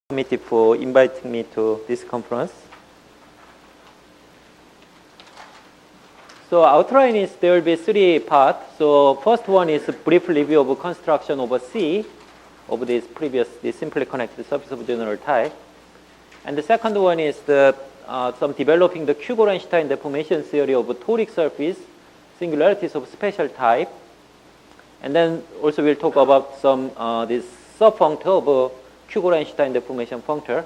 committee for inviting me to this conference. So outline is there will be three parts. So first one is a brief review of construction over C of this simply connected surface of general type. And the second one is some developing the Kuegel-Einstein deformation theory of a toric surface, singularities of special type. And then also we'll talk about some this subfunctor of a Kuegel-Einstein deformation functor.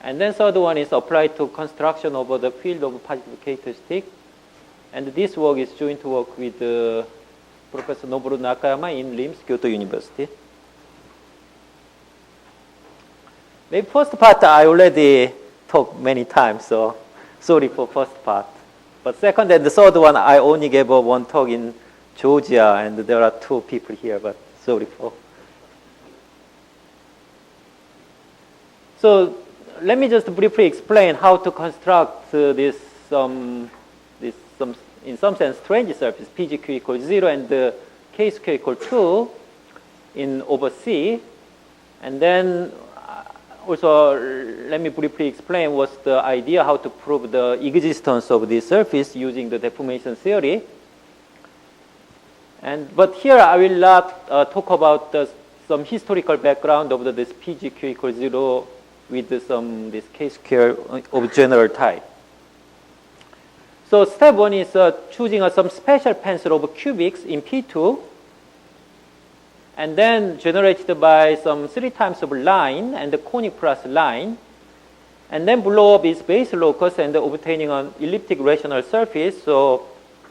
And then third one is applied to construction over the field of positive characteristic. And this work is joint work with Professor Noboru Nakayama in RIMS, Kyoto University. Maybe first part I already talked many times, so sorry for first part. But second and the third one I only gave one talk in Georgia, and there are two people here, but sorry for. So let me just briefly explain how to construct this in some sense strange surface PGQ equals 0 and K square equals 2 in over C. And then also let me briefly explain what's the idea how to prove the existence of this surface using the deformation theory. But here I will not talk about some historical background of this PGQ equals 0 with this K square of general type. So step one is choosing some special pencil of cubics in P2 and then generated by some 3 times of line and the conic plus line, and then blow up its base locus and obtaining an elliptic rational surface. So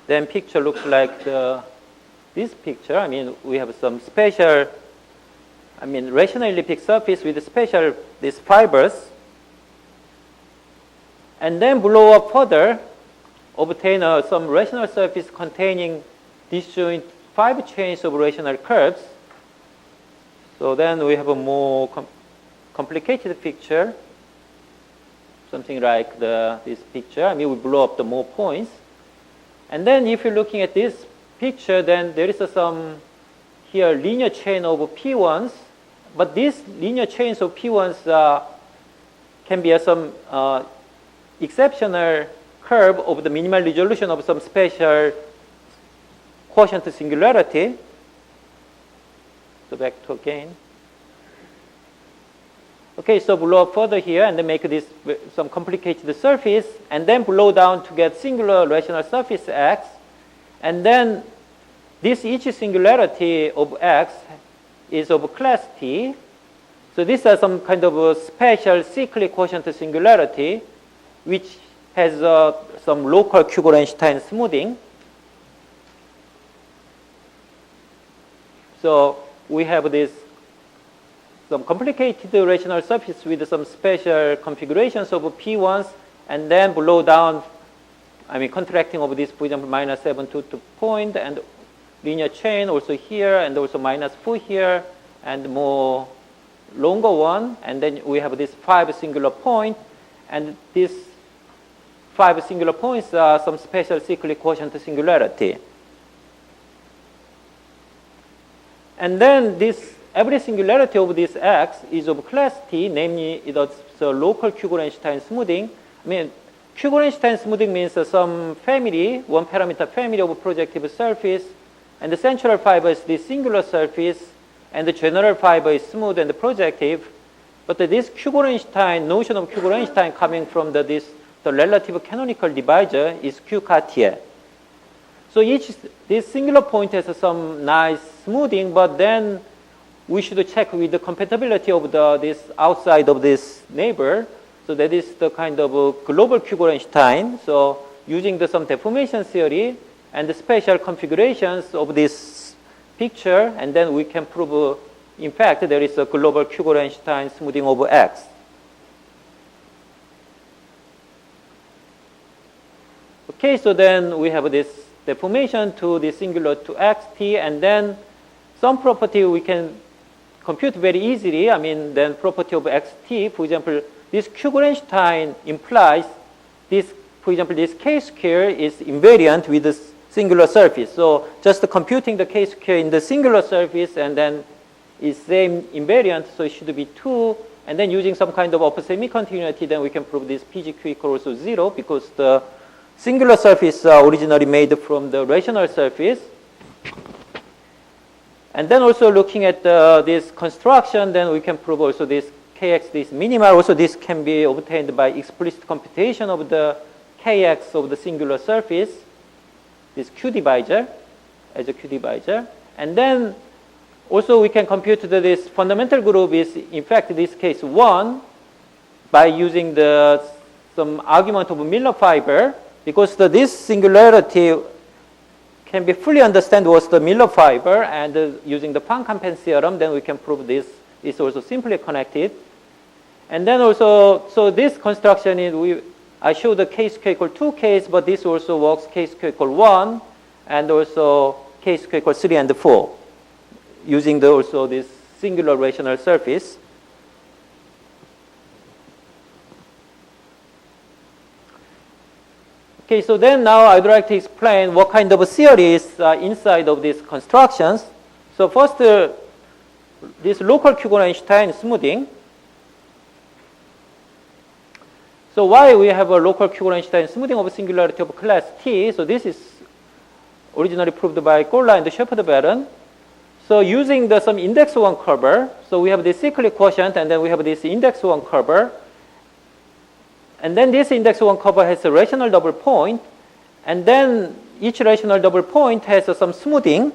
then picture looks like this picture. I mean, we have some special, rational elliptic surface with special these fibers, and then blow up further, obtain some rational surface containing disjoint 5 chains of rational curves. So then we have a more complicated picture, something like this picture. We blow up the more points. And then if you're looking at this picture, then there is some here linear chain of P1s. But these linear chains of P1s can be some exceptional curve of the minimal resolution of some special quotient singularity. So back to again. Okay, so blow up further here and then make this some complicated surface, and then blow down to get singular rational surface X. And then this each singularity of X is of class T. So this is some kind of a special cyclic quotient singularity which has some local Kuegel-Einstein smoothing. So we have this some complicated rational surface with some special configurations of P1s, and then below down, contracting over this, for example, -7 to point, and linear chain also here, and also -4 here, and more longer one, and then we have this 5 singular point, and this 5 singular points are some special cyclic quotient singularity. And then every singularity of this X is of class T, namely it's a local Kuegel-Einstein smoothing. Kuegel-Einstein smoothing means some family, one parameter family of projective surface, and the central fiber is the singular surface, and the general fiber is smooth and projective. But this Kuegel-Einstein, notion of Kuegel-Einstein coming from the relative canonical divisor is Q Cartier. So this singular point has some nice smoothing, but then we should check with the compatibility of this outside of this neighbor. So that is the kind of global Kuegel-Einstein. So using some deformation theory and the special configurations of this picture, and then we can prove, in fact, there is a global Kuegel-Einstein smoothing over X. Okay, so then we have this deformation to the singular to xt, and then some property we can compute very easily. Then property of xt, for example, this Kuegel-Einstein implies this, for example, this K square is invariant with the singular surface. So just computing the K square in the singular surface, and then is same invariant, so it should be 2 And then using some kind of upper semi-continuity, then we can prove this PGQ equals also 0 because the singular surface originally made from the rational surface. And then also looking at this construction, then we can prove also this Kx, this minimal. Also this can be obtained by explicit computation of the Kx of the singular surface, this Q divisor, as a Q divisor. And then also we can compute this fundamental group is in fact this case 1 by using some argument of Miller fiber, because this singularity can be fully understood was the Miller fiber, and using the Pan-Kampen theorem, then we can prove this is also simply connected. And then also, so this construction is, I showed the K2 equal 2 case, but this also works K2 equal 1, and also K2 equal 3 and 4, using also this singular rational surface. Okay, so then now I'd like to explain what kind of a theory is inside of these constructions. So first, this local Kugan-Einstein smoothing. So why we have a local Kugan-Einstein smoothing of a singularity of class T? So this is originally proved by Kolla and Shepard-Baron. So using some index 1 curve, so we have this cyclic quotient, and then we have this index 1 curve. And then this index 1 curve has a rational double point, and then each rational double point has some smoothing.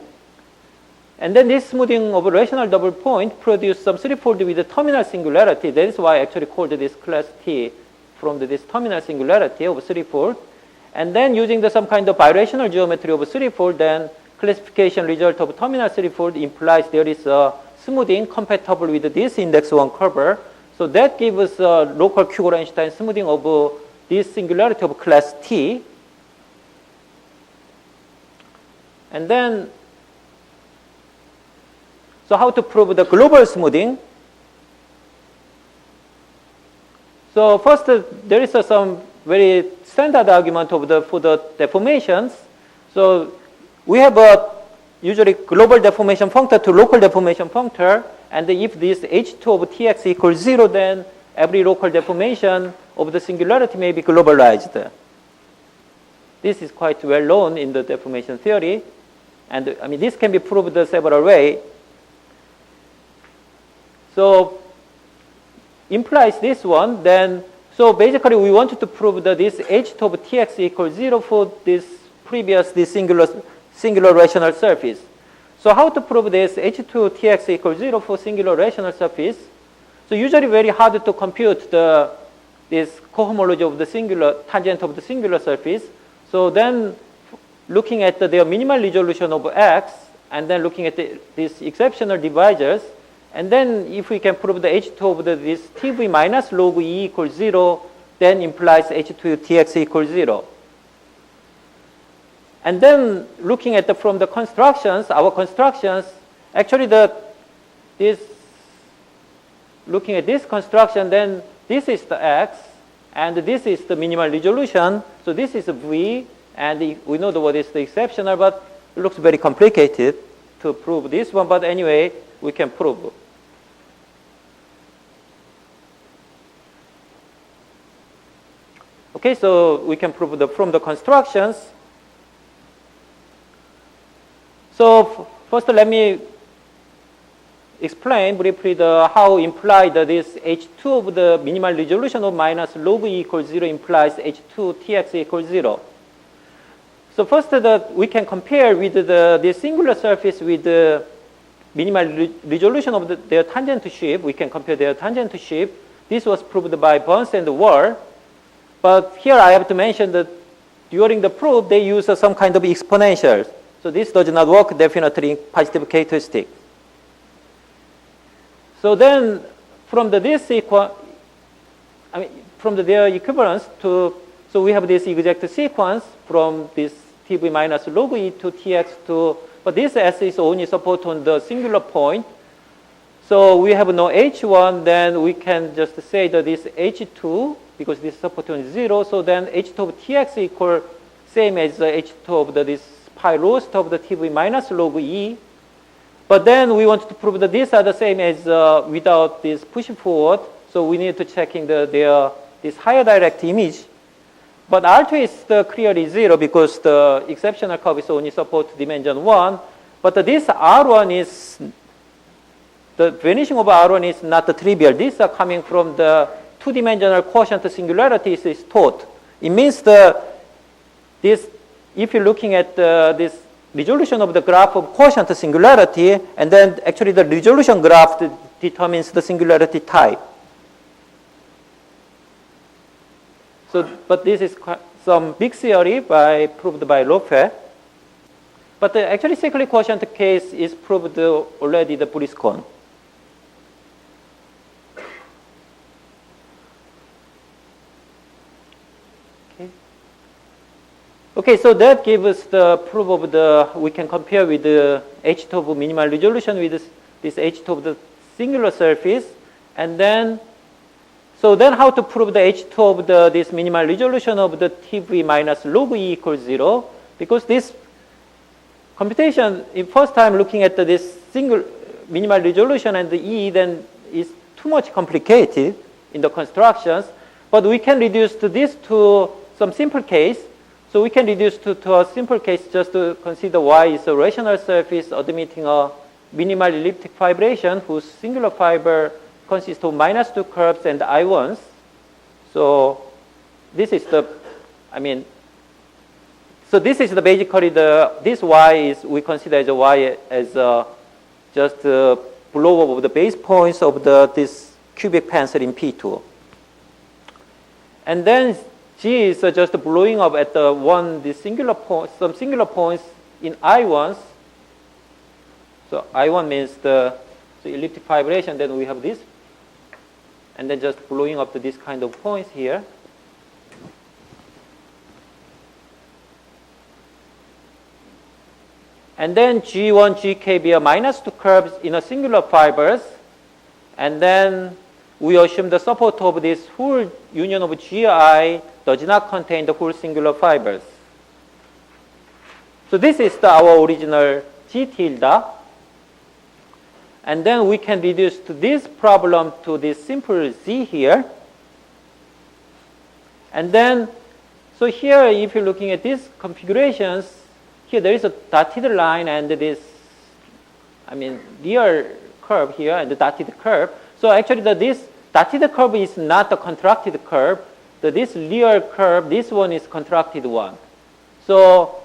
And then this smoothing of a rational double point produces some threefold with a terminal singularity. That is why I actually called this class T from this terminal singularity of threefold. And then using some kind of birational geometry of threefold, then classification result of terminal threefold implies there is a smoothing compatible with this index 1 curve. So that gives us a local Kugan-Einstein smoothing of this singularity of class T. And then, so how to prove the global smoothing? So first, there is some very standard argument for the deformations. So we have usually global deformation functor to local deformation functor. And if this H2 of Tx equals 0, then every local deformation of the singularity may be globalized. This is quite well known in the deformation theory. And I mean, this can be proved several ways. So implies this one, then, so basically we wanted to prove that this H2 of Tx equals 0 for this singular rational surface. So how to prove this H2 Tx equals 0 for singular rational surface? So usually very hard to compute this cohomology of the singular tangent of the singular surface. So then looking at their minimal resolution of X, and then looking at these exceptional divisors, and then if we can prove the H2 of this TV minus log E equals 0, then implies H2 Tx equals 0. And then looking at from the constructions, our constructions, actually looking at this construction, then this is the X, and this is the minimal resolution. So this is V, and we know what is the exceptional, but it looks very complicated to prove this one. But anyway, we can prove. Okay, so we can prove from the constructions. So first, let me explain briefly how implied this H2 of the minimal resolution of minus log E equals 0 implies H2 Tx equals 0. So first, we can compare with the singular surface with the minimal resolution of their tangent shape. We can compare their tangent shape. This was proved by Burns and Wall. But here I have to mention that during the proof, they use some kind of exponentials. So this does not work definitely in positive characteristic. So then from this from their equivalence so we have this exact sequence from this TV minus log E to Tx to, but this S is only support on the singular point. So we have no H1, then we can just say that this H2, because this support on 0, so then H2 of Tx equal same as H2 of this pi rost of the TV minus log E. But then we want to prove that these are the same as without this push forward. So we need to checking this higher direct image. But R2 is clearly 0 because the exceptional curve is only support dimension 1. But this R1 is, the vanishing of R1 is not trivial. These are coming from the two-dimensional quotient singularities is taught. It means this, if you're looking at this resolution of the graph of quotient singularity, and then actually the resolution graph determines the singularity type. So, but this is some big theory proved by Lope. But the actually cyclic quotient case is proved already the Briscoe. Okay, so that gives us the proof of we can compare with the H2 of minimal resolution with this H2 of the singular surface. And then, so then how to prove the H2 of this minimal resolution of the TV minus log E equals 0? Because this computation, in first time looking at this single minimal resolution and the E, then is too much complicated in the constructions. But we can reduce this to some simple case. So we can reduce to a simple case just to consider Y is a rational surface admitting a minimal elliptic fibration whose singular fiber consists of -2 curves and I1s. So this is so this is basically this Y is, we consider as a Y as just a blow of the base points of this cubic pencil in P2. And then G is just blowing up at this singular point, some singular points in I1s. So I1 means the elliptic fibration, then we have this. And then just blowing up to this kind of points here. And then G1, GK be a -2 curves in a singular fibers. And then we assume the support of this whole union of GI does not contain the whole singular fibers. So this is our original G tilde. And then we can reduce to this problem to this simple Z here. And then, so here if you're looking at these configurations, here there is a dotted line and this, real curve here and the dotted curve. So actually this dotted curve is not a contracted curve. This real curve, this one is contracted one. So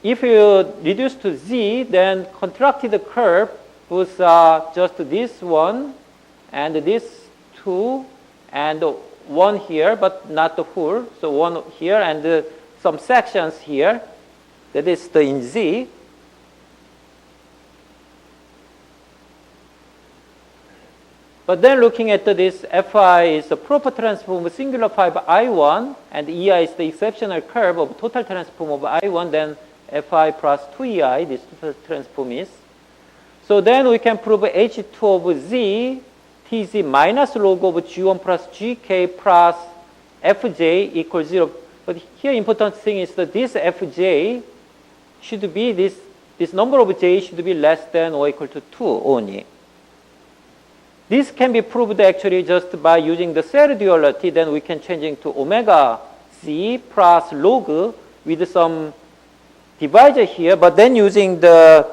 if you reduce to Z, then contracted curve was just this one and this two and one here, but not the whole. So one here and some sections here. That is in Z. But then looking at this, Fi is a proper transform of singular fiber I1, and Ei is the exceptional curve of total transform of I1, then Fi plus 2Ei, this total transform is. So then we can prove H2 of Z, Tz minus log of G1 plus Gk plus Fj equals 0. But here important thing is that this Fj should be, this number of j should be less than or equal to 2 only. This can be proved actually just by using the cell duality. Then we can change it to omega z plus log with some divisor here, but then using the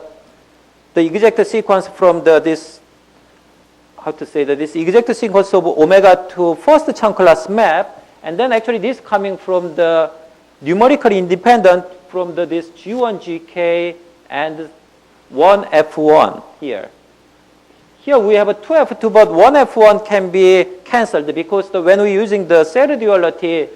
exact sequence from this exact sequence of omega to first chunk class map, and then actually this coming from the numerically independent from this G1 GK and 1 F1 here. Here we have a 2F2, but 1F1 can be cancelled because when we're using the cell duality,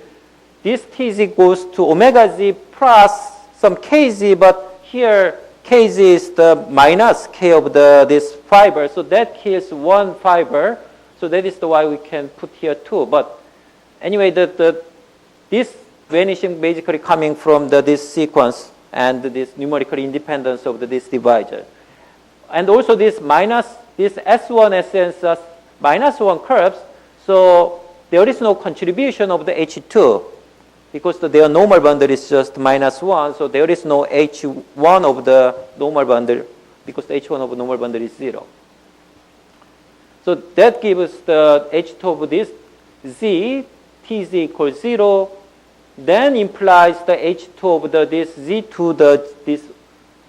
this Tz goes to omega z plus some Kz, but here Kz is the minus K of this fiber, so that kills one fiber. So that is why we can put here 2. But anyway, this vanishing basically coming from this sequence and this numerical independence of this divisor. And also this minus, this S1, Sn minus 1 curves, so there is no contribution of the H2 because their normal bundle is just minus 1, so there is no H1 of the normal bundle because the H1 of the normal bundle is 0. So that gives the H2 of this Z, Tz equals 0, then implies the H2 of this Z to this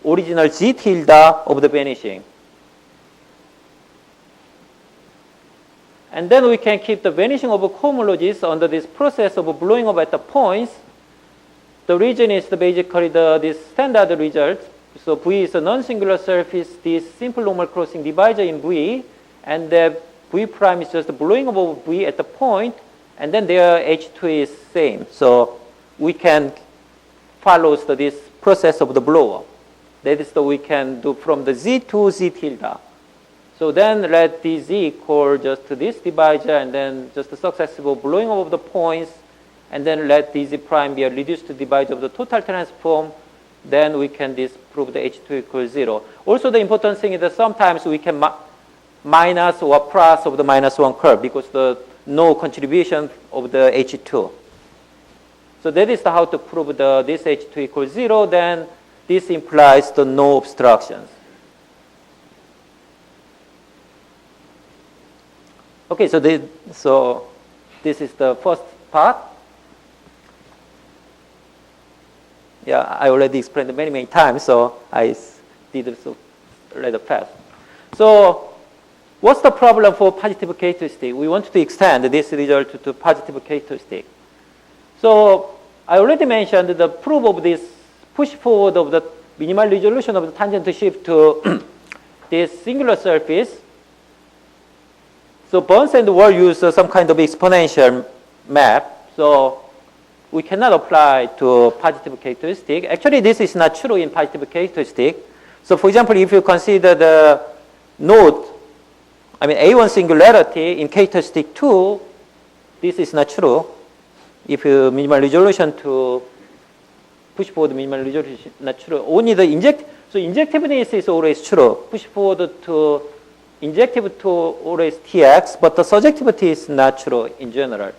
original G tilde of the vanishing. And then we can keep the vanishing of cohomologies under this process of blowing up at the points. The region is basically this standard result. So V is a non-singular surface, this simple normal crossing divisor in V, and the V prime is just the blowing up of V at the point, and then their H2 is same. So we can follow this process of the blow up. That is we can do from the Z to Z tilde. So then let the Z equal just to this divisor, and then just the successive blowing up of the points, and then let the Z prime be a reduced divisor of the total transform. Then we can disprove the H2 equals 0. Also the important thing is that sometimes we can minus or plus of the -1 curve because the no contribution of the H2. So that is how to prove this H2 equals 0. Then this implies the no obstructions. Okay, so this is the first part. Yeah, I already explained it many times, so I did it so rather fast. So what's the problem for positive characteristic? We want to extend this result to positive characteristic. So I already mentioned the proof of this push forward of the minimal resolution of the tangent shift to this singular surface. So Burns and Wall use some kind of exponential map. So we cannot apply to positive characteristic. Actually, this is not true in positive characteristic. So for example, if you consider the node, A1 singularity in characteristic 2, this is not true. If you minimal resolution to push forward minimal resolution, not true. Only the injectiveness is always true. Push forward to injective to always Tx, but the surjectivity is not true in general.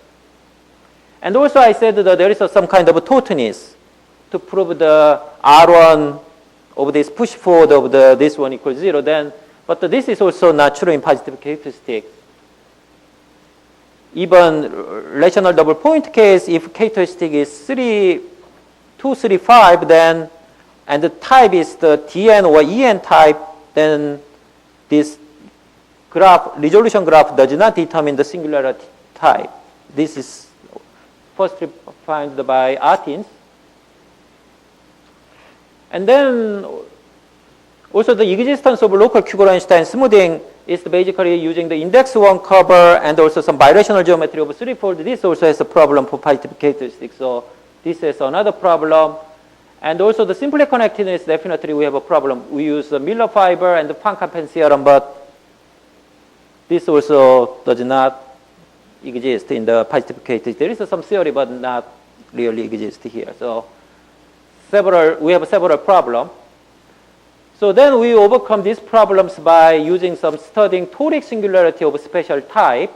And also I said that there is some kind of tautness to prove the R1 of this push forward of this one equals 0. Then, but this is also not true in positive characteristic. Even rational double point case, if characteristic is 2, 3, 5, then, and the type is the Dn or En type, then this graph, resolution graph does not determine the singularity type. This is first defined by Artins. And then also the existence of local Q-Gorenstein smoothing is basically using the index 1 cover and also some birational geometry of threefold. This also has a problem for positive characteristics. So this is another problem. And also the simply connectedness, definitely we have a problem. We use the Miller fiber and the Van-Kampen theorem, but this also does not exist in the positive characteristics. There is some theory, but not really exist here. So we have several problems. So then we overcome these problems by using some studying toric singularity of a special type.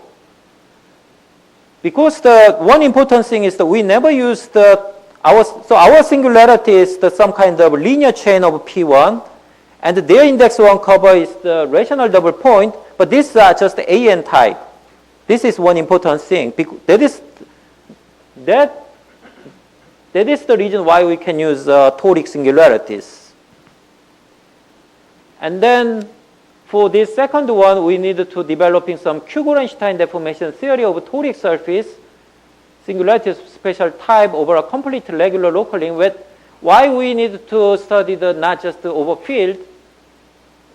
Because the one important thing is that we never use our singularity is some kind of linear chain of P1, and their index 1 cover is the rational double point, but these are just AN type. This is one important thing. That is the reason why we can use toric singularities. And then for this second one, we need to developing some Q-Gorenstein deformation theory of a toric surface, singularity of special type over a complete regular local link. Why we need to study not just over field,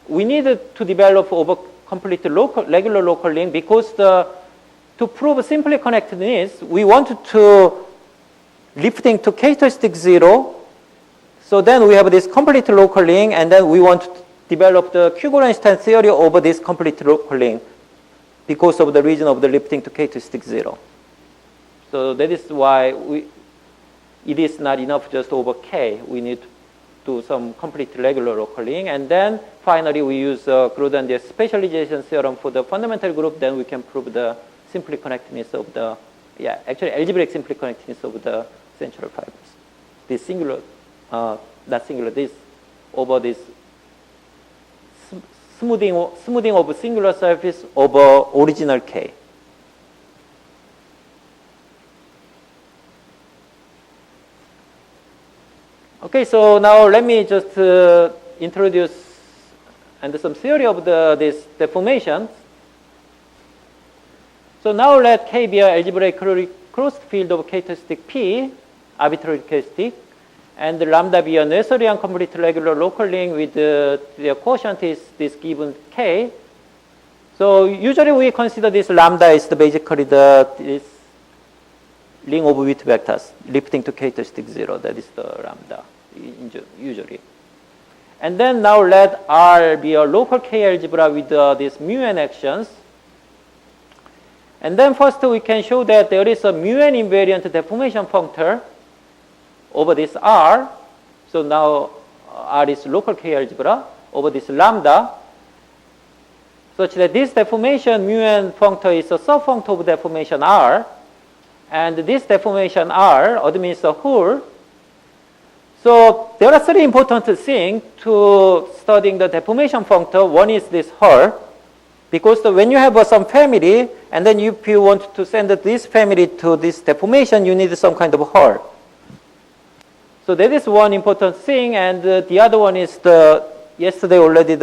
we need to develop over complete regular local link because to prove simply connectedness, we want to lifting to characteristic 0. So then we have this complete local link, and then we want to develop the Q-Gorenstein theory over this complete local link because of the reason of the lifting to characteristic 0. So that is why it is not enough just over K. We need to do some complete regular local link. And then finally we use Grothendieck's specialization theorem for the fundamental group. Then we can prove the simply connectedness of actually algebraic simply connectedness of the central fibers. This singular, not singular, this over this smoothing of singular surface over original K. Okay, so now let me just introduce and some theory of this deformation. So now let K be an algebraic closed field of characteristic P, arbitrary characteristic, and lambda be a Noetherian complete regular local ring with their quotient is this given K. So usually we consider this lambda is basically this ring of width vectors lifting to characteristic 0. That is the lambda usually. And then now let R be a local K algebra with these mu n actions. And then first we can show that there is a mu n invariant deformation functor over this R. So now R is local K algebra over this lambda, such that this deformation mu n functor is a subfunctor of deformation R. And this deformation R admits a hull. So there are three important things to studying the deformation functor. One is this hull, because when you have some family, and then if you want to send this family to this deformation, you need some kind of hull. So that is one important thing, and the other one is yesterday already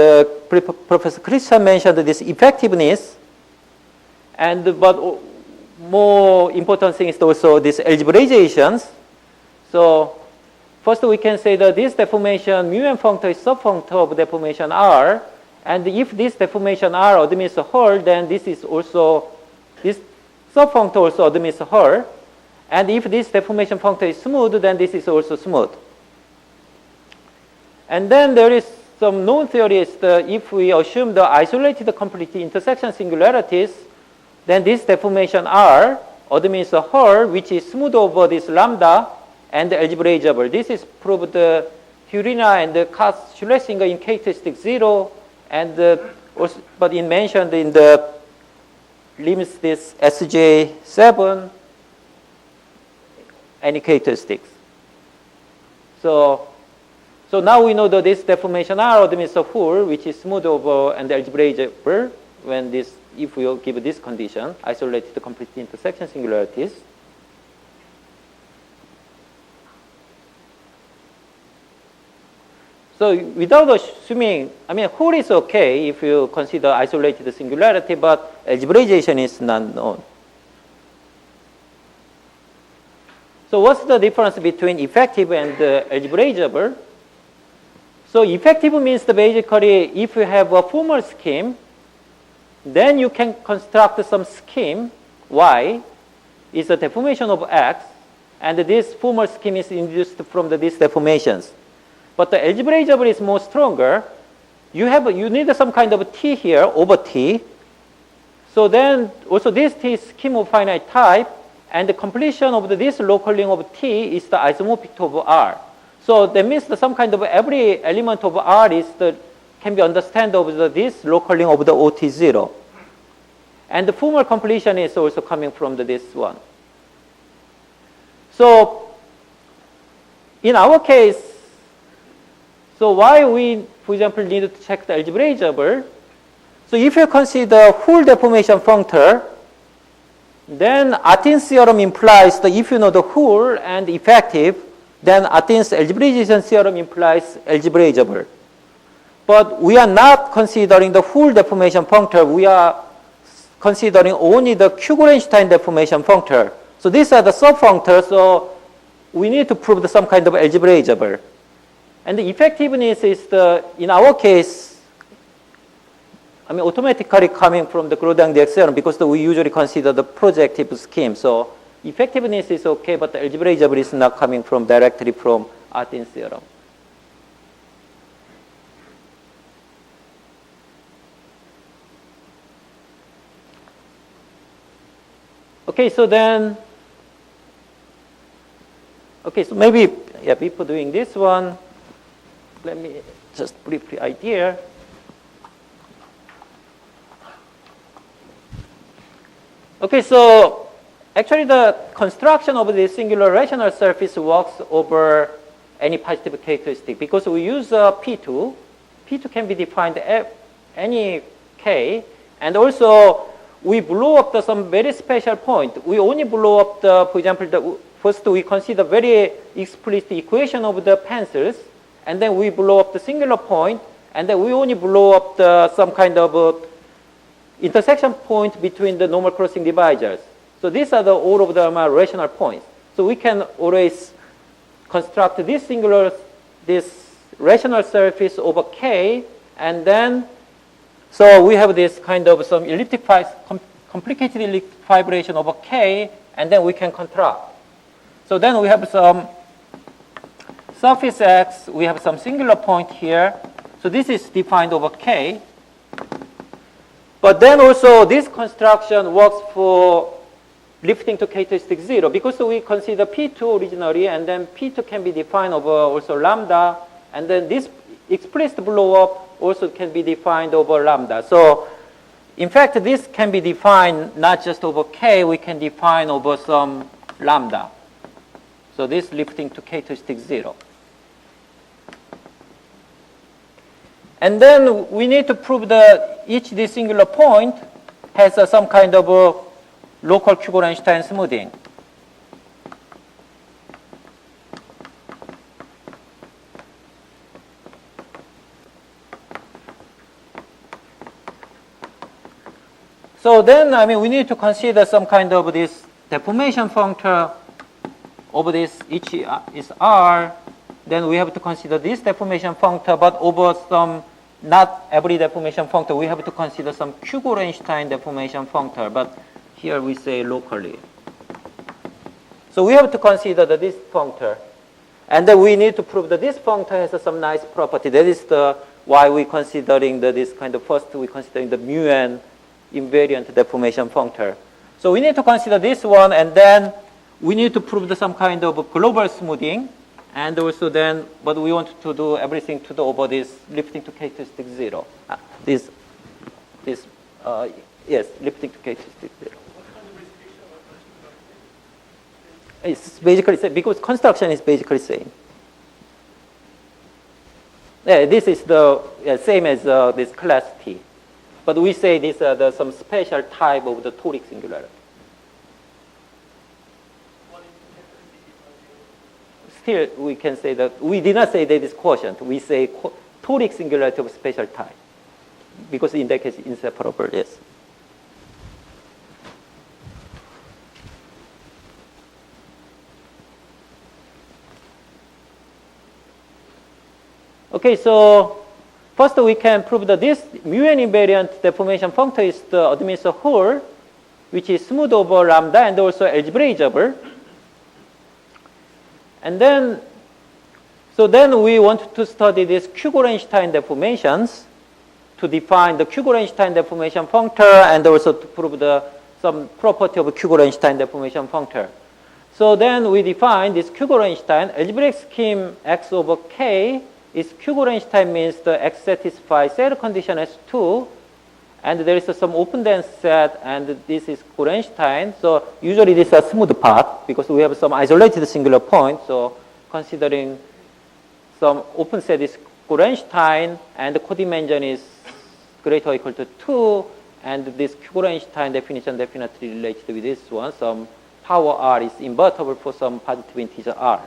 Professor Christian mentioned this effectiveness, but more important thing is also this algebraizations. So first we can say that this deformation mu n functor is subfunctor of deformation R, and if this deformation R admits a hull, then this subfunctor also admits a hull. And if this deformation functor is smooth, then this is also smooth. And then there is some known theories that if we assume the isolated complete intersection singularities, then this deformation R admits a hull which is smooth over this lambda and algebraizable. This is proved Hurina and Kass-Schlesinger in characteristic 0, and also, but it mentioned in the limits this SJ7 any characteristics. So now we know that this deformation R admits a hull which is smooth over and algebraizable when this, if we give this condition, isolated complete intersection singularities. So without assuming, hull is okay if you consider isolated singularity, but algebraization is not known. So what's the difference between effective and algebraizable? So effective means basically if you have a formal scheme, then you can construct some scheme Y is a deformation of X, and this formal scheme is induced from these deformations. But the algebraizable is more stronger. You need some kind of T here over T. So then also this T is scheme of finite type, and the completion of this local ring of T is the isomorphic to of R. So that means that some kind of every element of R can be understood of this local ring of the OT0. And the formal completion is also coming from this one. So in our case, so why we, for example, need to check the algebraizable? So if you consider full deformation functor, then Artin's theorem implies that if you know the hull and effective, then Artin's algebraization theorem implies algebraizable. But we are not considering the full deformation functor. We are considering only the Q-Gorenstein deformation functor. So these are the subfunctors, so we need to prove some kind of algebraizable. And the effectiveness is in our case, automatically coming from the Grothendieck theorem because we usually consider the projective scheme. So effectiveness is okay, but the algebraizable is not coming directly from Artin's theorem. Okay, so maybe before doing this one, let me just briefly idea. Okay, so actually the construction of the singular rational surface works over any positive characteristic because we use P2. P2 can be defined any k, and also we blow up some very special point. We only blow up for example, first we consider very explicit equation of the pencils, and then we blow up the singular point, and then we only blow up some kind of intersection point between the normal crossing divisors. So these are all of them are rational points. So we can always construct this rational surface over K, and then so we have this kind of some complicated elliptic fibration over K, and then we can contract. So then we have some surface X, we have some singular point here. So this is defined over K. But then also this construction works for lifting to characteristic 0, because we consider P2 originally, and then P2 can be defined over also lambda, and then this explicit blow-up also can be defined over lambda. So in fact, this can be defined not just over K, we can define over some lambda. So this lifting to characteristic 0. And then we need to prove that each this singular point has some kind of a local Kuegel-Einstein smoothing. So then, we need to consider some kind of this deformation functor over this, each is R. Then we have to consider this deformation functor, but over some, not every deformation functor, we have to consider some Kuegel-Einstein deformation functor, but here we say locally. So we have to consider this functor. And then we need to prove that this functor has some nice property. That is why we're considering this kind of, first we're considering the mu n invariant deformation functor. So we need to consider this one, and then we need to prove some kind of global smoothing. And also then, but we want to do everything to do over this lifting to characteristic 0. Yes, lifting to characteristic 0. It's basically same, because construction is basically same. Yeah, this is the same as this class T. But we say these are some special type of the toric singularity. Still, we can say that we did not say that it's quotient. We say toric singularity of special type, because in that case, inseparable. Yes. Okay, so first we can prove that this mu n invariant deformation functor is the administered whole, which is smooth over lambda and also algebraicable. And then, so then we want to study these Kuegel-Einstein deformations to define the Kuegel-Einstein deformation functor and also to prove some property of a Kuegel-Einstein deformation functor. So then we define this Kuegel-Einstein algebraic scheme X over K is Kuegel-Einstein means the X satisfies set condition S2, and there is some open dense set, and this is Kuegel-Einstein. So usually this is a smooth part because we have some isolated singular point. So considering some open set is Kuegel-Einstein, and the codimension is greater or equal to 2, and this Kuegel-Einstein definition definitely related with this one. Some power R is invertible for some positive integer R.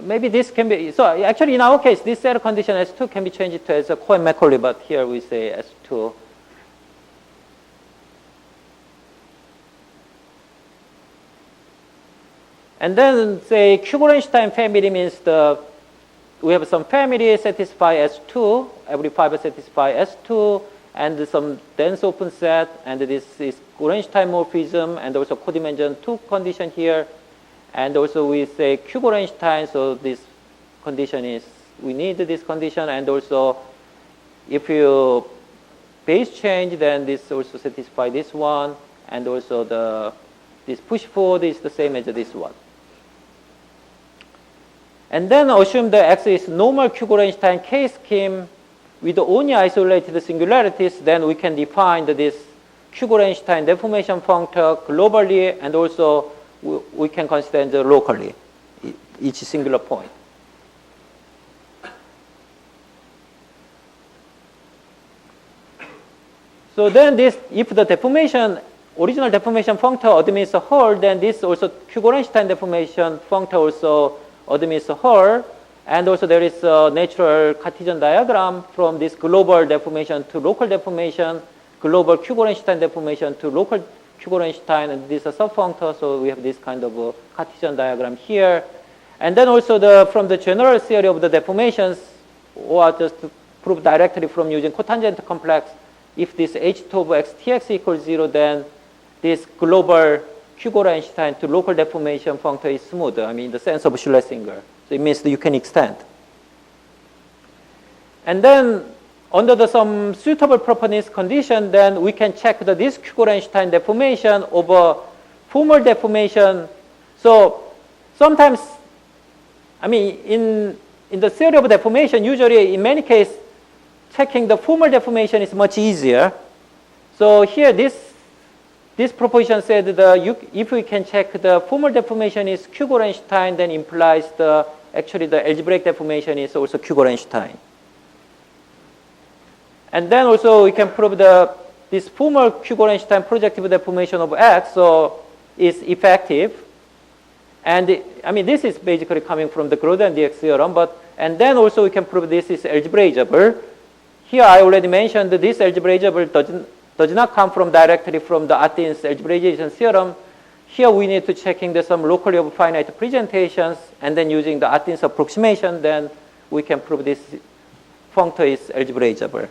Maybe this can be, so actually in our case, this set condition S2 can be changed to as a Cohen-Macaulay, but here we say S2. And then say Kuegel-Einstein family means we have some family satisfy S2, every fiber satisfy S2, and some dense open set, and this is Kuegel-Einstein morphism, and also codimension 2 condition here. And also we say Kuegel-Einstein, so this condition is, we need this condition, and also if you base change, then this also satisfy this one, and also this push forward is the same as this one. And then assume the X is normal Kuegel-Einstein K scheme with only isolated singularities, then we can define this Kuegel-Einstein deformation functor globally, and also we can consider locally each singular point. So then this, if the deformation, original deformation functor admits a hull, then this also Q-Gorenstein deformation functor also admits a hull. And also there is a natural Cartesian diagram from this global deformation to local deformation, global Q-Gorenstein deformation to local Q-Gorenstein, and this is a subfunctor. So we have this kind of a Cartesian diagram here. And then also from the general theory of the deformations, or just to prove directly from using cotangent complex, if this H2 of xtx equals 0, then this global Q-Gorenstein to local deformation functor is smooth. I mean, in the sense of Schlesinger. So it means that you can extend. And then under some suitable properties condition, then we can check this Q-Gorenstein deformation over formal deformation. So sometimes, I mean, in the theory of deformation, usually in many cases, checking the formal deformation is much easier. So here, this proposition said that if we can check the formal deformation is Q-Gorenstein, then implies actually the algebraic deformation is also Q-Gorenstein. And then also we can prove this formal Q-Gorenstein projective deformation of X is effective. And I mean, this is basically coming from the Grothendieck theorem, and then also we can prove this is algebraizable. Here I already mentioned that this algebraizable does not come directly from the Athén's algebraization theorem. Here we need to checking some locally of finite presentations, and then using the Athén's approximation, then we can prove this functor is algebraizable.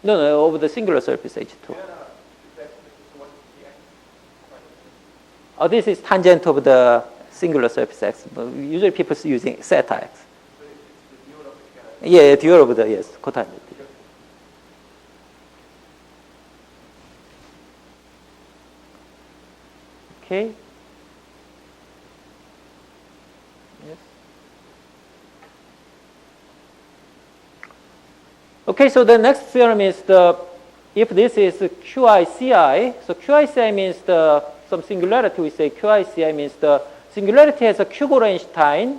No, over the singular surface H2. Oh, this is tangent of the singular surface X. Usually people are using theta X. Yeah, dual of the, yes, cotangent. Okay. Yes. Okay, so the next theorem is if this is QICI, so QICI means some singularity, we say QICI means the singularity has a Q-Gorenstein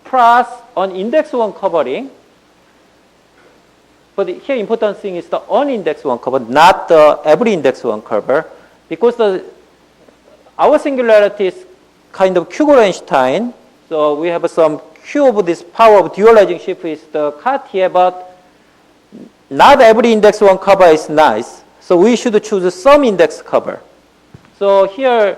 plus an index 1 covering. But here important thing is the unindex 1 cover, not the every index 1 cover, because our singularity is kind of Q-Gorenstein. So we have some Q of this power of dualizing shift is the Cartier, but not every index 1 cover is nice. So we should choose some index cover. So here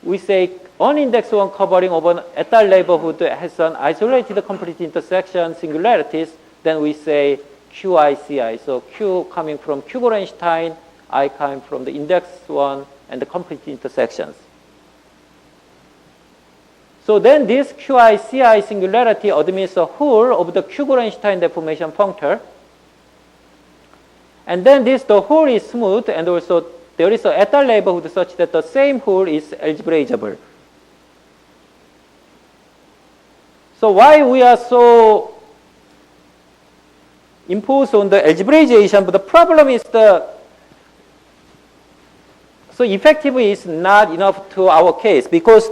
we say unindex 1 covering of an étal neighborhood has an isolated complete intersection singularities, then we say QICI. So Q coming from Q-Gorenstein, I coming from the index 1 and the complete intersections. So then this QICI singularity admits a hull of the Q-Gorenstein deformation functor. And then the hull is smooth, and also there is an étal neighborhood such that the same hull is algebraizable. So why we are so imposed on the algebraization, but the problem is so effective is not enough to our case, because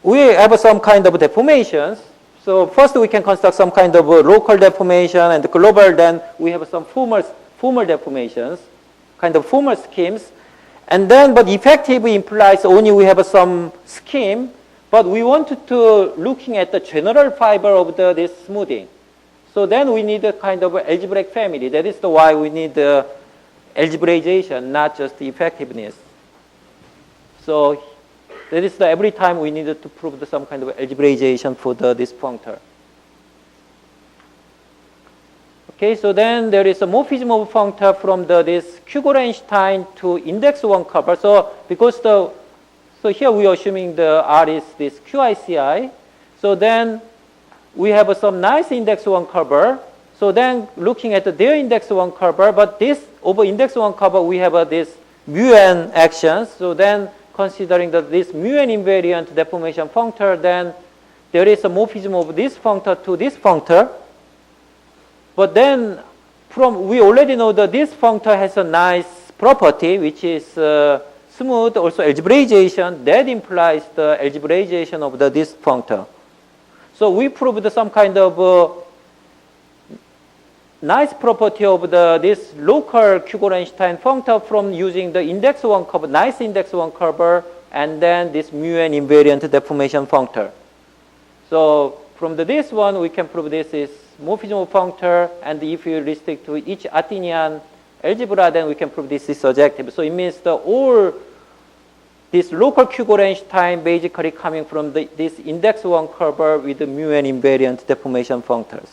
we have some kind of deformations. So first we can construct some kind of local deformation and global, then we have some formal deformations, kind of formal schemes. And then, but effective implies only we have some scheme, but we wanted to looking at the general fiber of this smoothing. So then we need a kind of algebraic family. That is why we need the algebraization, not just the effectiveness. So that is every time we needed to prove some kind of algebraization for this functor. Okay, so then there is a morphism of functor from this Q-Gorenstein to index 1 cover. So because so here we are assuming the R is this QICI. So then we have some nice index 1 cover. So then looking at their index 1 cover, but this over index 1 cover we have this mu n actions. So then considering that this mu n invariant deformation functor, then there is a morphism of this functor to this functor. But then we already know that this functor has a nice property, which is smooth also algebraization, that implies the algebraization of this functor. So we proved some kind of nice property of this local Kugeln-Einstein functor from using the index 1 curve, nice index 1 curve, and then this mu n invariant deformation functor. So from this one, we can prove this is morphism of functor, and if you restrict to each Artinian algebra, then we can prove this is surjective. So it means all this local Kugeln-Einstein basically coming from this index 1 curve with the mu n invariant deformation functors.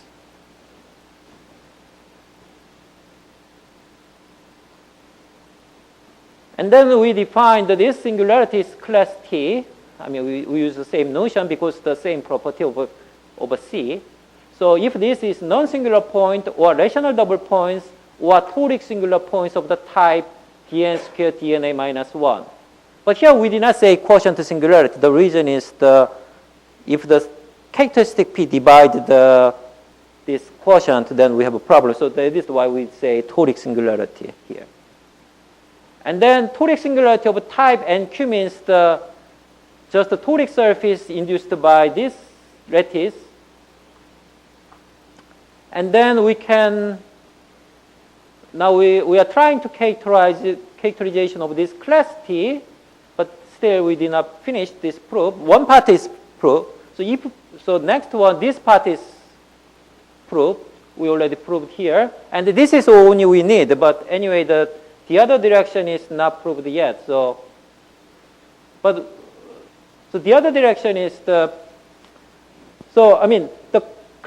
And then we defined that this singularity is class T. I mean, we use the same notion because the same property over C. So if this is non-singular point or rational double points or toric singular points of the type dn squared dna minus 1. But here we did not say quotient singularity. The reason is if the characteristic P divide this quotient, then we have a problem. So that is why we say toric singularity here. And then toric singularity of type NQ means just the toric surface induced by this lattice. And then we can, now we are trying to characterization of this class T, but still we did not finish this proof. One part is proof. So next one, this part is proof. We already proved here. And this is only we need, but anyway, the other direction is not proved yet. So the other direction is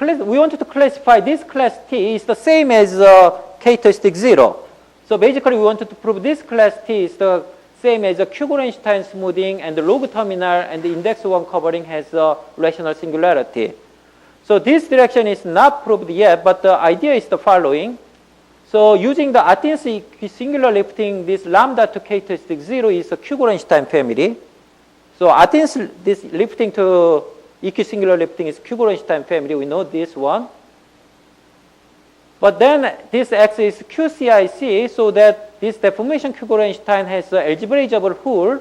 we wanted to classify this class T is the same as characteristic 0. So basically we wanted to prove this class T is the same as a Kugeln-Einstein smoothing, and the log terminal and the index 1 covering has a rational singularity. So this direction is not proved yet, but the idea is the following. So using the Artin's singular lifting, this lambda to characteristic 0 is a Kugeln-Einstein family. So Artin's this lifting to equisingular lifting is Kugeln-Einstein family. We know this one. But then this X is QCIC, so that this deformation Kugeln-Einstein has an algebraizable hull.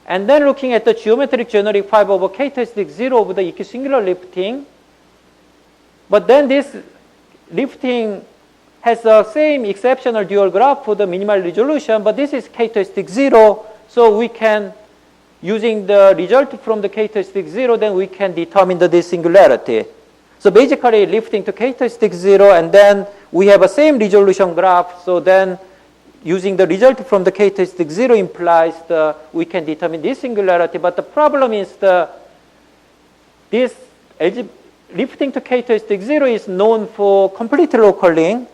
And then looking at the geometric generic 5 over characteristic 0 of the equisingular lifting. But then this lifting has the same exceptional dual graph for the minimal resolution, but this is characteristic 0. So we can, using the result from the characteristic 0, then we can determine this singularity. So basically lifting to characteristic 0, and then we have a same resolution graph. So then using the result from the characteristic 0 implies we can determine this singularity. But the problem is this lifting to characteristic 0 is known for complete local link.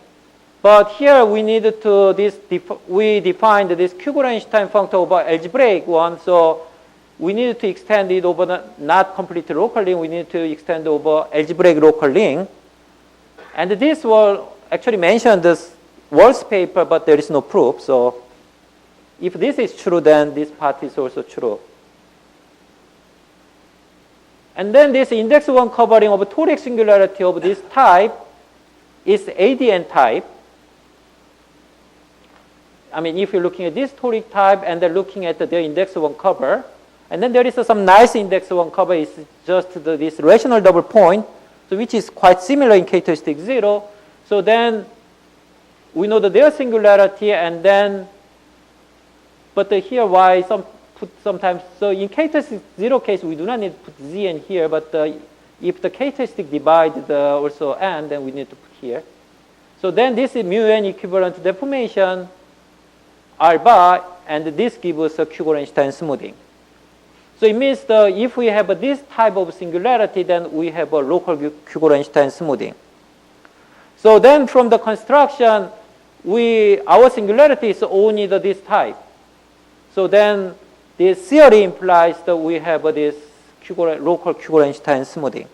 But here we need to we defined this Kugeln-Einstein functor over algebraic one. So we need to extend it over the not complete local link. We need to extend over algebraic local link. And this was actually mentioned this Walls paper, but there is no proof. So if this is true, then this part is also true. And then this index 1 covering of toric singularity of this type is ADN type. I mean, if you're looking at this toric type and then looking at the index 1 cover, and then there is some nice index 1 cover is just this rational double point, so which is quite similar in characteristic 0. So then we know that their singularity, and then, but here why sometimes, so in characteristic 0 case, we do not need to put Z in here, but if the characteristic divide also N, then we need to put here. So then this is mu n equivalent deformation R bar, and this gives us a Kugeln-Einstein smoothing. So it means if we have this type of singularity, then we have a local Kugeln-Einstein smoothing. So then from the construction, our singularity is only this type. So then this theory implies that we have this local Kugeln-Einstein smoothing.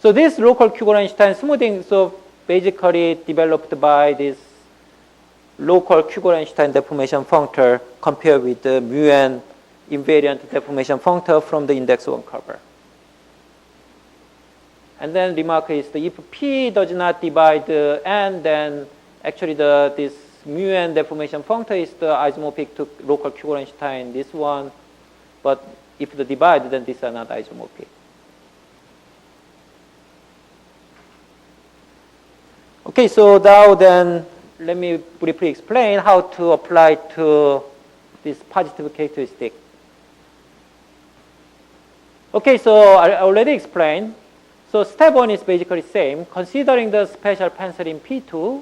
So this local Kugeln-Einstein smoothing, so basically developed by this local Kugeln-Einstein deformation functor compared with the mu n invariant deformation functor from the index 1 cover. And then remark is if P does not divide N, then actually this mu n deformation functor is the isomorphic to local Q-Gorenstein, this one. But if the divide, then these are not isomorphic. Okay, so now then, let me briefly explain how to apply to this positive characteristic. Okay, so I already explained. So step 1 is basically same. Considering the special pencil in P2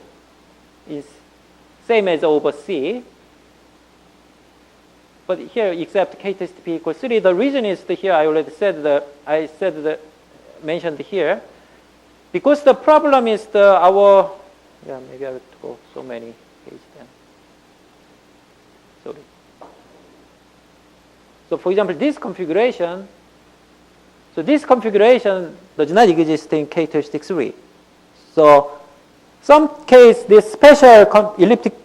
is same as over C. But here, except k test P equals 3, the reason is that here I already said that, mentioned here. Because the problem is maybe I have to go so many pages then. Sorry. So for example, this configuration, does not exist in characteristic 3. So some case, this special elliptic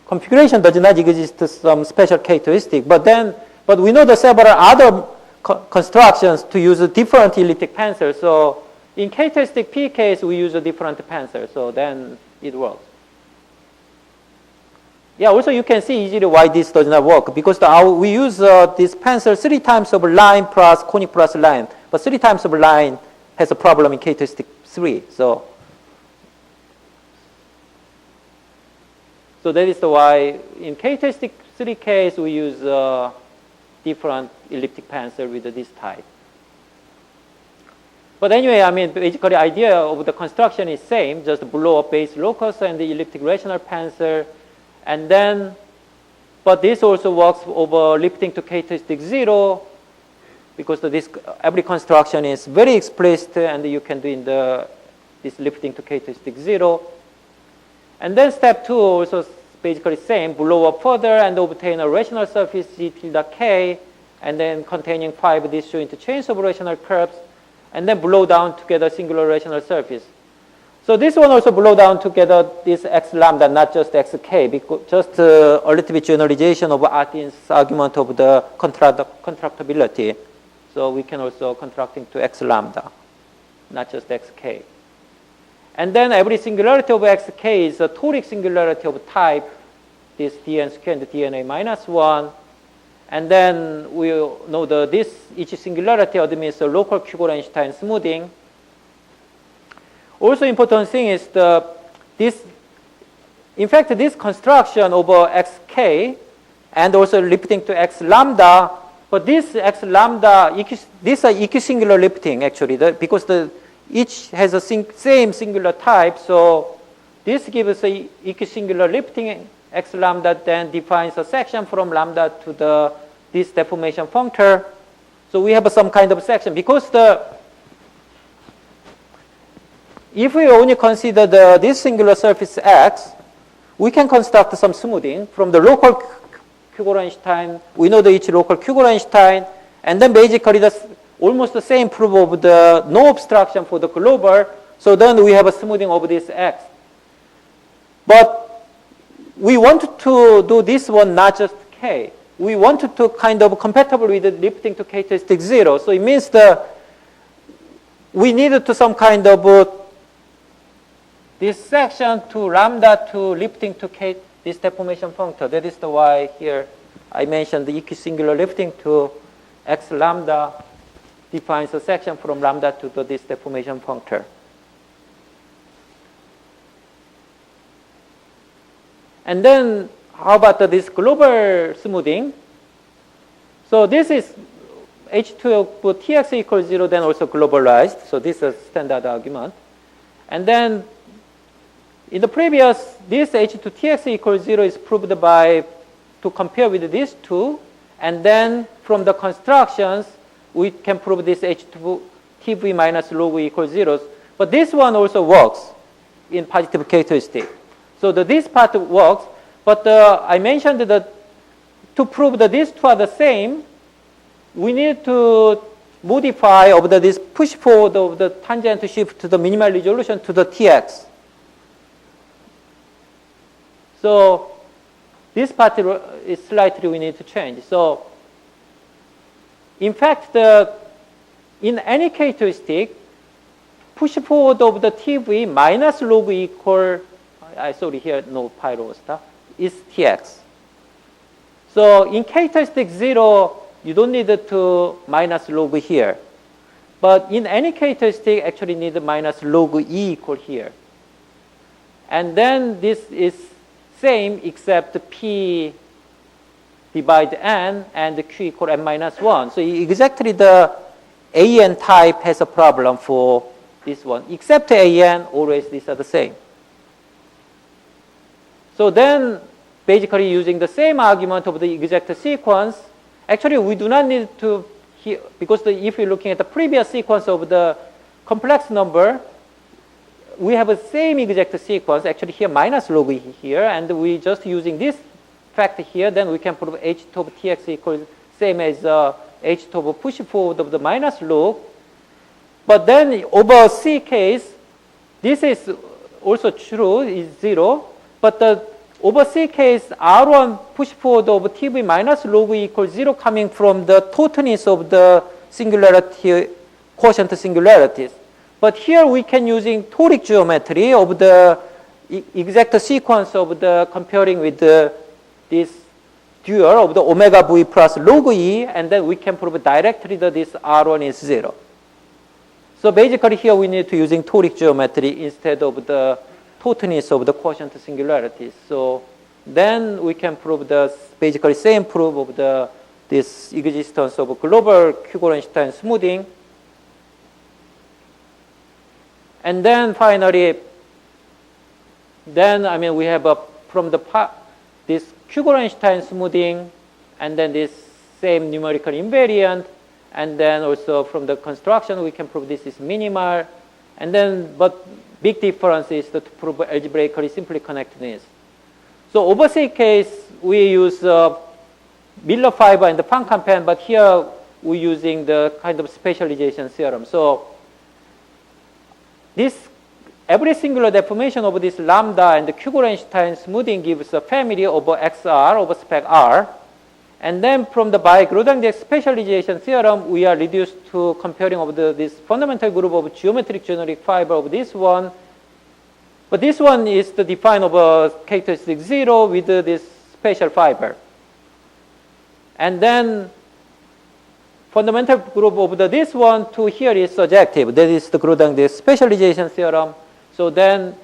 configuration does not exist to some special characteristic, but we know the several other constructions to use a different elliptic pencil. So in characteristic P case, we use a different pencil, so then it works. Yeah, also you can see easily why this does not work, because we use this pencil 3 times of line plus conic plus line, but 3 times of line has a problem in characteristic 3. So that is why in characteristic 3 case we use different elliptic pencil with this type. But anyway, I mean, basically the idea of the construction is same, just blow up base locus and the elliptic rational pencil. And then, but this also works over lifting to characteristic 0, because every construction is very explicit, and you can do in this lifting to characteristic 0. And then step 2 also basically same, blow up further and obtain a rational surface G tilde K, and then containing 5 disjoint chains of rational curves, and then blow down together singular rational surface. So this one also blow down together this x lambda, not just xk, because just a little bit generalization of Artin's argument of the contractibility. So we can also contracting to x lambda, not just xk. And then every singularity of xk is a toric singularity of type, this dn square and dna minus 1. And then we know each singularity admits a local Q-Gorenstein smoothing. Also important thing is in fact, this construction over xk and also lifting to x lambda, but this x lambda, these are equisingular lifting actually, because each has a same singular type. So this gives a equisingular lifting x lambda, then defines a section from lambda to this deformation functor. So we have some kind of section, because if we only consider this singular surface x, we can construct some smoothing from the local Q-Gorenstein. We know each local Q-Gorenstein, and then basically that's almost the same proof of the no obstruction for the global. So then we have a smoothing of this x. But we want to do this one, not just k. We want to kind of compatible with the lifting to characteristic 0. So it means we need to some kind of this section to lambda to lifting to K, this deformation functor. That is why here I mentioned the equisingular lifting to x lambda defines a section from lambda to this deformation functor. And then how about this global smoothing? So this is H2 of Tx equals 0, then also globalized. So this is a standard argument. And then in the previous, this H2 Tx equals 0 is proved to compare with these two. And then from the constructions, we can prove this H2 Tv minus log equals 0. But this one also works in positive characteristic. So this part works. But I mentioned that to prove that these two are the same, we need to modify this push forward of the tangent shift to the minimal resolution to the Tx. So this part is slightly we need to change. So in fact, in any characteristic, push forward of the TV minus log equal sorry, here no pi rho star, is Tx. So in characteristic 0, you don't need to minus log here. But in any characteristic, actually need minus log E equal here. And then this is same except P divide N and Q equal N minus 1. So exactly the AN type has a problem for this one. Except AN, always these are the same. So then, basically using the same argument of the exact sequence, actually we do not need to, because if you're looking at the previous sequence of the complex number, we have the same exact sequence, actually here minus log here, and we just using this fact here, then we can prove h top Tx equals same as h top push forward of the minus log. But then over C case, this is also true, is 0. But the over C case, R1 push forward of TV minus log equals 0 coming from the totalness of the singularity, quotient singularities. But here we can using toric geometry of the exact sequence of the comparing with this dual of the omega v plus log E, and then we can prove directly that this R1 is 0. So basically here we need to using toric geometry instead of the totalness of the quotient singularities. So then we can prove the basically same proof of this existence of global Q-Gorenstein smoothing. And then finally, then we have from this Q-Gorenstein smoothing, and then this same numerical invariant, and then also from the construction we can prove this is minimal, and then but big difference is to prove algebraically simply connectedness. So over C case we use Miller fiber and the Pancampen, but here we're using the kind of specialization theorem. So this every singular deformation of this lambda and the Q-Gorenstein smoothing gives a family over XR over spec R. And then from the by Grothendieck specialization theorem, we are reduced to comparing of this fundamental group of geometric generic fiber of this one. But this one is the define of a characteristic 0 with this special fiber. And then fundamental group of this one to here is surjective. That is the Grothendieck specialization theorem. So then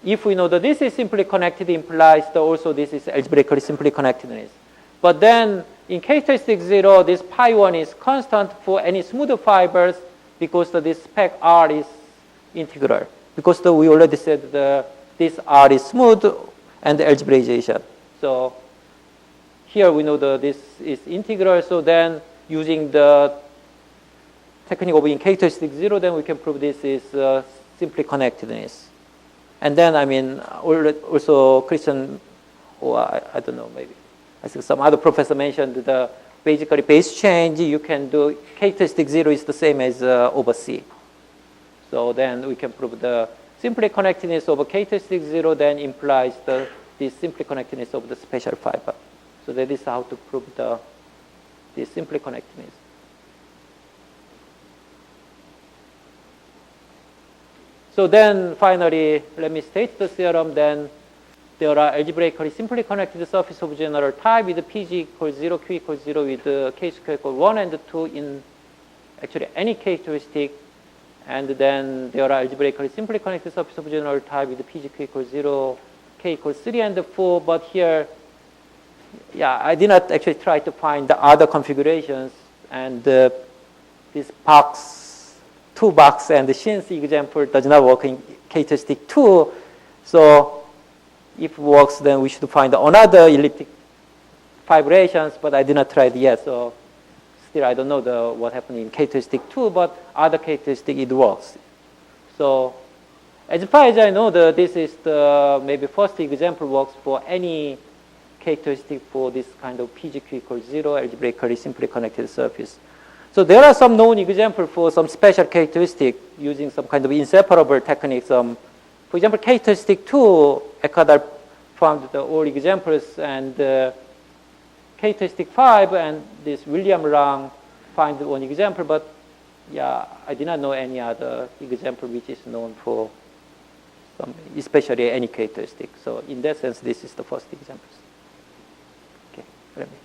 if we know that this is simply connected, implies that also this is algebraically simply connectedness. But then in characteristic 0, this pi 1 is constant for any smooth fibers because this spec R is integral. Because we already said this R is smooth and algebraization. So here we know that this is integral. So then using the technique of in characteristic 0, then we can prove this is simply connectedness. And then also Christian, or I don't know, maybe. I think some other professor mentioned the basically base change you can do characteristic 0 is the same as over C. So then we can prove the simply connectedness over characteristic 0 then implies this simply connectedness of the special fiber. So that is how to prove this simply connectedness. So then finally, let me state the theorem then. There are algebraically simply connected surface of general type with PG equals 0, Q equals 0 with K square equals 1 and 2 in actually any characteristic. And then there are algebraically simply connected surface of general type with PG Q equals 0, K equals 3 and 4. But here, I did not actually try to find the other configurations. And this box, 2 box and the Shin's example does not work in characteristic 2. So if it works, then we should find another elliptic fibrations, but I did not try it yet. So still, I don't know what happened in characteristic 2, but other characteristic, it works. So as far as I know, this is the maybe first example works for any characteristic for this kind of PGQ equals 0, algebraically simply connected surface. So there are some known examples for some special characteristic using some kind of inseparable techniques. For example, characteristic 2, Ekadar found all examples, and characteristic 5 and this William Lang find one example, but I did not know any other example which is known for especially any characteristic. So in that sense, this is the first example. Okay, let me